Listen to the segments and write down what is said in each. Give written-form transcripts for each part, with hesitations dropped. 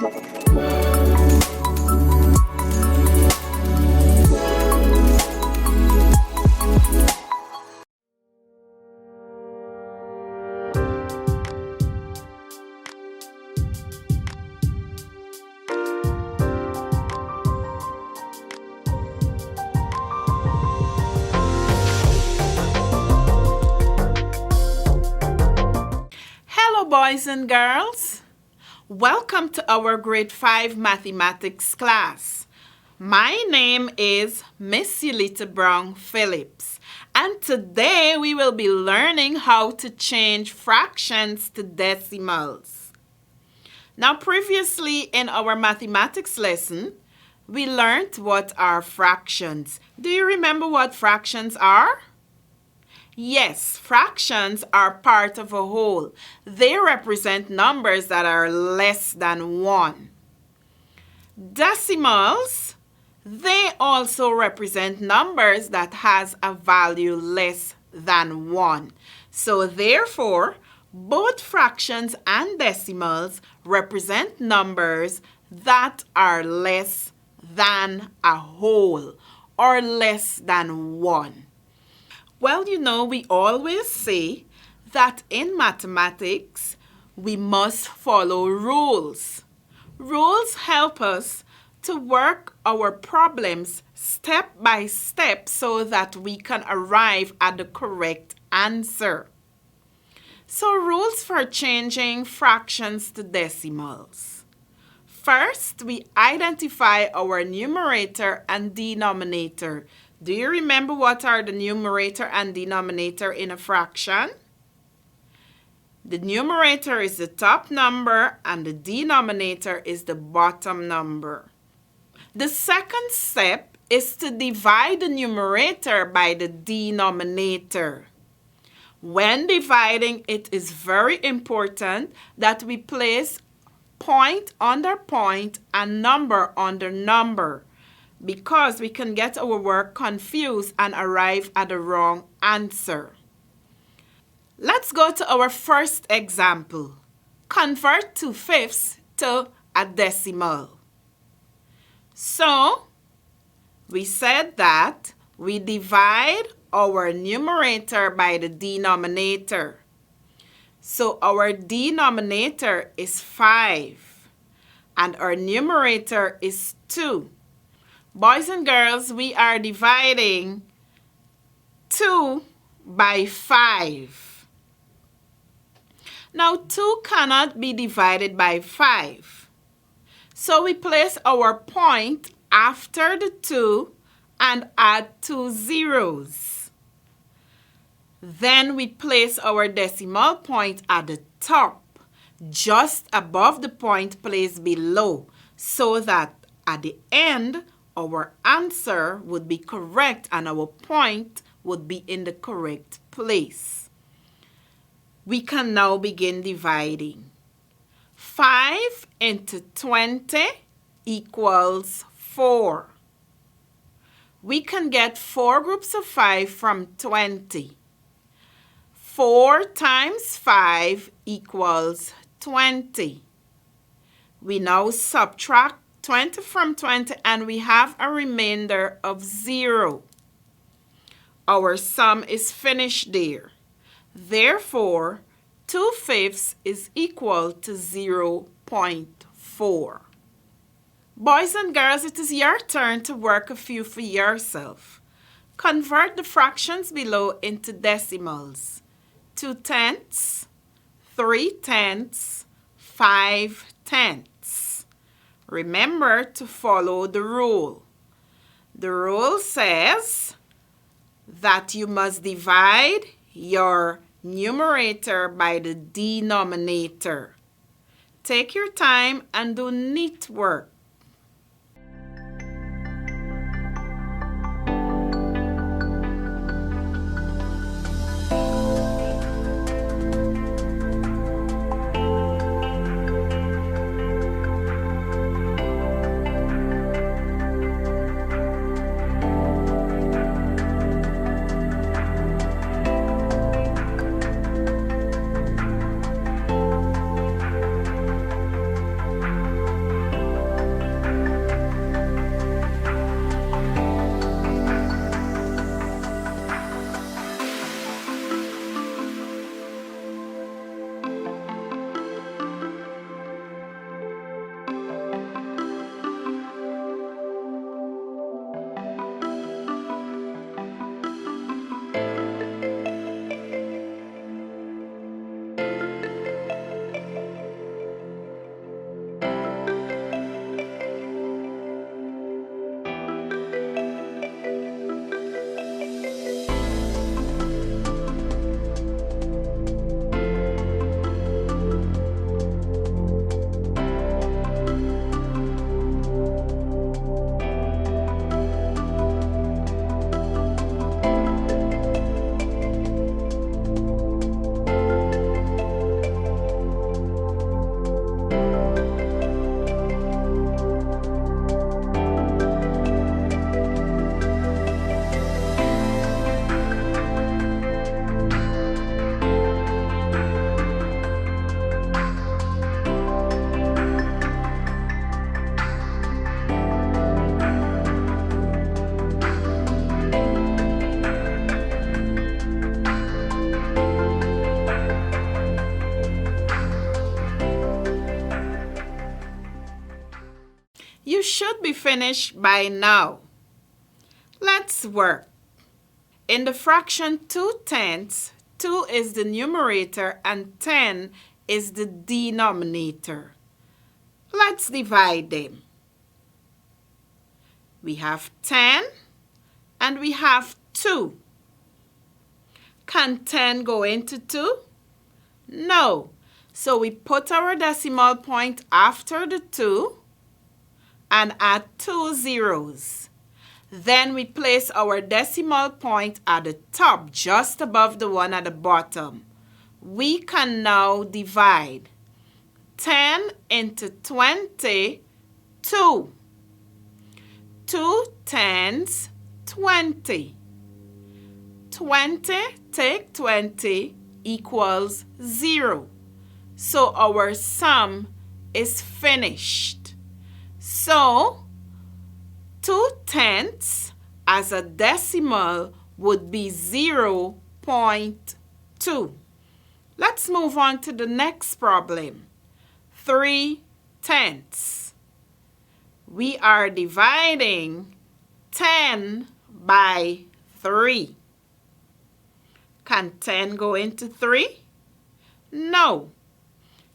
Hello, boys and girls. Welcome to our grade 5 mathematics class. My name is Miss Yulita Brown Phillips, and today we will be learning how to change fractions to decimals. Now, previously in our mathematics lesson, we learned what are fractions. Do you remember what fractions are? Yes, fractions are part of a whole. They represent numbers that are less than 1. Decimals, they also represent numbers that has a value less than 1. So therefore, both fractions and decimals represent numbers that are less than a whole or less than 1. Well, you know, we always say that in mathematics, we must follow rules. Rules help us to work our problems step by step so that we can arrive at the correct answer. So, rules for changing fractions to decimals. First, we identify our numerator and denominator. Do you remember what are the numerator and denominator in a fraction? The numerator is the top number and the denominator is the bottom number. The second step is to divide the numerator by the denominator. When dividing, it is very important that we place point under point and number under number, because we can get our work confused and arrive at the wrong answer. Let's go to our first example. Convert 2/5 to a decimal. So, we said that we divide our numerator by the denominator. So, our denominator is 5 and our numerator is 2. Boys and girls, we are dividing 2 by 5. Now, 2 cannot be divided by 5. So, we place our point after the 2 and add 2 zeros. Then we place our decimal point at the top, just above the point placed below, so that at the end, our answer would be correct and our point would be in the correct place. We can now begin dividing. 5 into 20 equals 4. We can get 4 groups of 5 from 20. 4 times 5 equals 20. We now subtract 20 from 20 and we have a remainder of 0. Our sum is finished there. Therefore, 2/5 is equal to 0.4. Boys and girls, it is your turn to work a few for yourself. Convert the fractions below into decimals. 2/10, 3/10, 5/10. Remember to follow the rule. The rule says that you must divide your numerator by the denominator. Take your time and do neat work. You should be finished by now. Let's work. In the fraction 2/10, 2 is the numerator and 10 is the denominator. Let's divide them. We have 10 and we have 2. Can 10 go into 2? No. So we put our decimal point after the 2 and add 2 zeros. Then we place our decimal point at the top, just above the one at the bottom. We can now divide 10 into 20, 2. 2 tens, 20. 20 take 20 equals 0. So our sum is finished. So 2/10 as a decimal would be 0.2. Let's move on to the next problem. 3/10. We are dividing 10 by 3. Can 10 go into 3? No.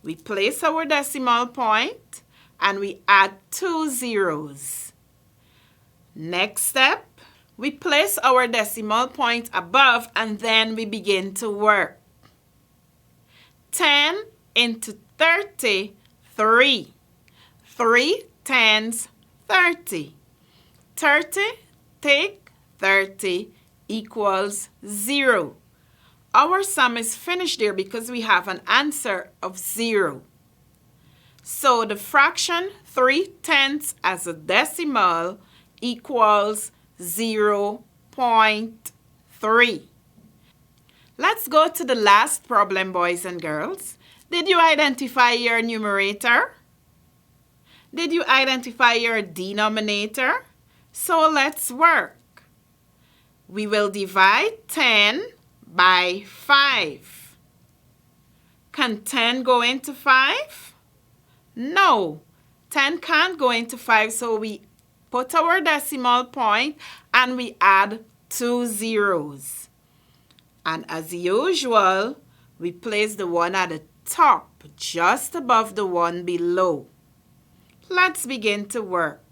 We place our decimal point and we add 2 zeros. Next step, we place our decimal point above and then we begin to work. 10 into 30, 3. 3 tens, 30. 30 take 30 equals 0. Our sum is finished there because we have an answer of 0. So the fraction 3/10 as a decimal equals 0.3. Let's go to the last problem, boys and girls. Did you identify your numerator? Did you identify your denominator? So let's work. We will divide 10 by 5. Can 10 go into 5? No, 10 can't go into 5, so we put our decimal point and we add 2 zeros. And as usual, we place the one at the top, just above the one below. Let's begin to work.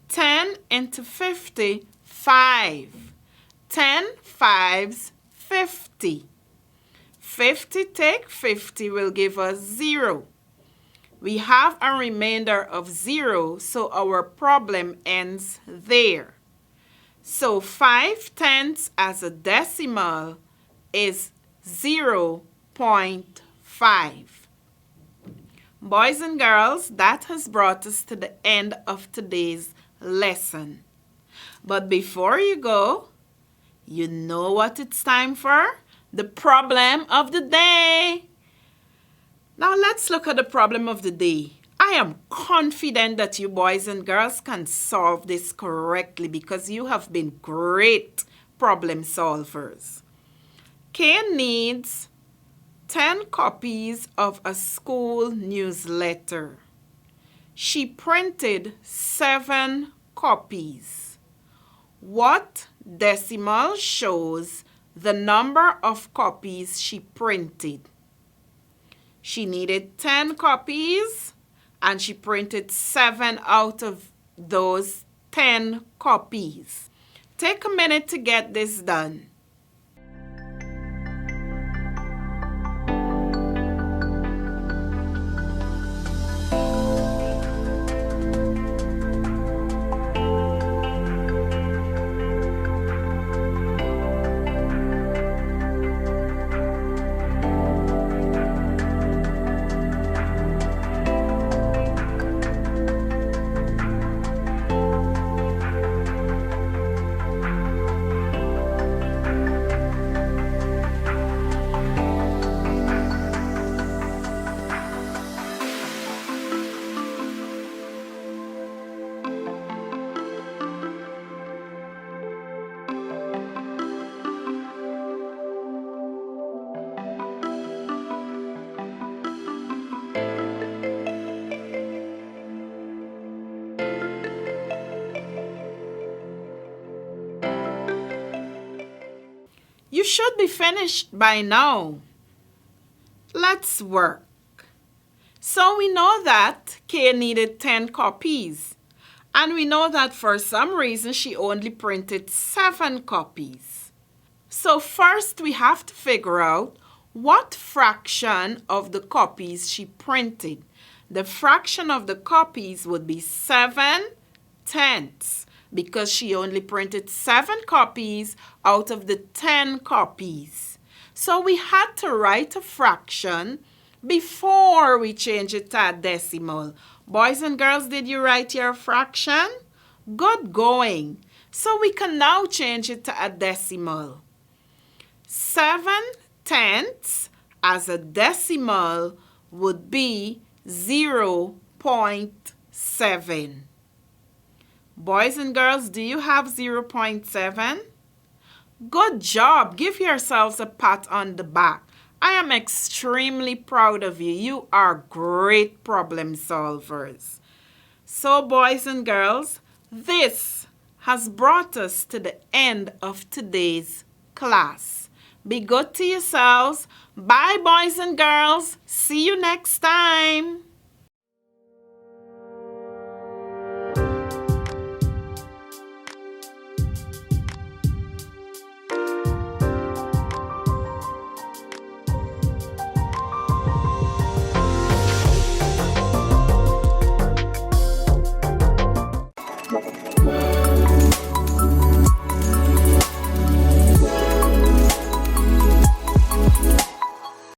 10 into 50, 5. 10 fives, 50. 50 take 50 will give us 0. We have a remainder of 0, so our problem ends there. So 5/10 as a decimal is 0.5. Boys and girls, that has brought us to the end of today's lesson. But before you go, you know what it's time for? The problem of the day. Now let's look at the problem of the day. I am confident that you boys and girls can solve this correctly because you have been great problem solvers. Kane needs 10 copies of a school newsletter. She printed 7 copies. What decimal shows the number of copies she printed? She needed 10 copies and she printed 7 out of those 10 copies. Take a minute to get this done. You should be finished by now. Let's work. So we know that Kay needed 10 copies. And we know that for some reason she only printed 7 copies. So first we have to figure out what fraction of the copies she printed. The fraction of the copies would be 7/10 because she only printed 7 copies out of the 10 copies. So we had to write a fraction before we change it to a decimal. Boys and girls, did you write your fraction? Good going. So we can now change it to a decimal. 7/10 as a decimal would be 0.7. Boys and girls, do you have 0.7? Good job. Give yourselves a pat on the back. I am extremely proud of you. You are great problem solvers. So, boys and girls, this has brought us to the end of today's class. Be good to yourselves. Bye, boys and girls. See you next time.